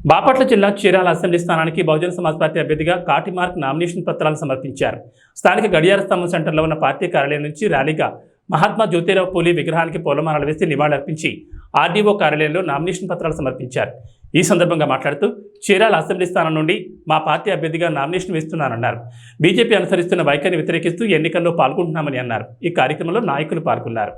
బాపట్ల జిల్లా చీరాల అసెంబ్లీ స్థానానికి బహుజన సమాజ్ పార్టీ అభ్యర్థిగా కాటి మార్క్ నామినేషన్ పత్రాలు సమర్పించారు. స్థానిక గడియార స్తంభం సెంటర్లో ఉన్న పార్టీ కార్యాలయం నుంచి ర్యాలీగా మహాత్మా జ్యోతిరావు పూలే విగ్రహానికి పూలమాలలు వేసి నివాళులర్పించి ఆర్డీఓ కార్యాలయంలో నామినేషన్ పత్రాలు సమర్పించారు. ఈ సందర్భంగా మాట్లాడుతూ చీరాల అసెంబ్లీ స్థానం నుండి మా పార్టీ అభ్యర్థిగా నామినేషన్ వేస్తున్నానన్నారు. బీజేపీ అనుసరిస్తున్న వైఖరిని వ్యతిరేకిస్తూ ఎన్నికల్లో పాల్గొంటున్నామని అన్నారు. ఈ కార్యక్రమంలో నాయకులు పాల్గొన్నారు.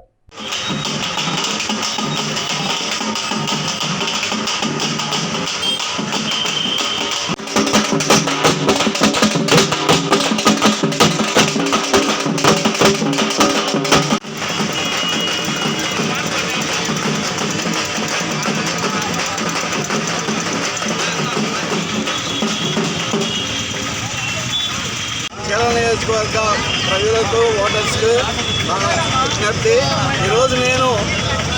చీరాల నియోజకవర్గ ప్రజలకు ఓటర్స్కు విజ్ఞప్తి. ఈరోజు నేను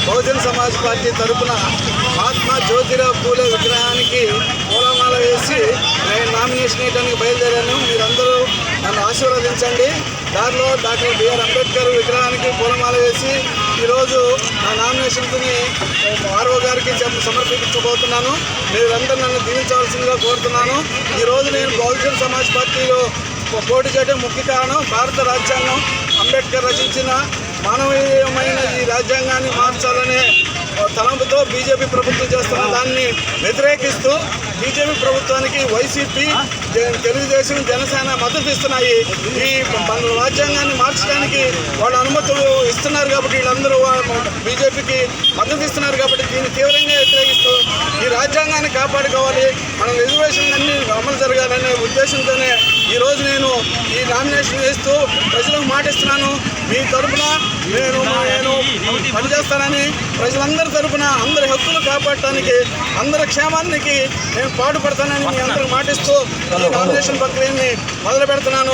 బహుజన సమాజ్ పార్టీ తరఫున మహాత్మా జ్యోతిరావు పూలే విగ్రహానికి పూలమాల వేసి నేను నామినేషన్ వేయడానికి బయలుదేరాను. మీరందరూ నన్ను ఆశీర్వదించండి. దారిలో డాక్టర్ బిఆర్ అంబేద్కర్ విగ్రహానికి పూలమాల వేసి ఈరోజు నా నామినేషన్ని ఆర్ఓ గారికి సమర్పించబోతున్నాను. మీరందరూ నన్ను దీవించవలసిందిగా కోరుతున్నాను. ఈరోజు నేను బహుజన సమాజ్ పార్టీలో పోటీ చేయడం ముఖ్య కారణం భారత రాజ్యాంగం అంబేద్కర్ రచించిన మానవీయమైన ఈ రాజ్యాంగాన్ని మార్చాలనే తలంపుతో బీజేపీ ప్రభుత్వం చేస్తున్న దాన్ని వ్యతిరేకిస్తూ బీజేపీ ప్రభుత్వానికి వైసీపీ, తెలుగుదేశం, జనసేన మద్దతు ఇస్తున్నాయి. ఈ రాజ్యాంగాన్ని మార్చడానికి వాళ్ళ అనుమతులు ఇస్తున్నారు కాబట్టి వీళ్ళందరూ బీజేపీకి మద్దతు ఇస్తున్నారు కాబట్టి దీన్ని తీవ్రంగా వ్యతిరేకిస్తూ ఈ రాజ్యాంగాన్ని కాపాడుకోవాలి, మన రిజర్వేషన్లన్నీ అమలు జరగాలనే ఉద్దేశంతోనే ఈరోజు నేను ఈ నామినేషన్ వేస్తూ ప్రజలకు మాటిస్తున్నాను. మీ తరఫున నేను పనిచేస్తానని, ప్రజలందరి తరఫున అందరి హక్కులు కాపాడటానికి, అందరి క్షేమానికి నేను పాటుపడతానని మీ అందరికి మాటిస్తూ ఈ నామినేషన్ ప్రక్రియని మొదలు పెడుతున్నాను.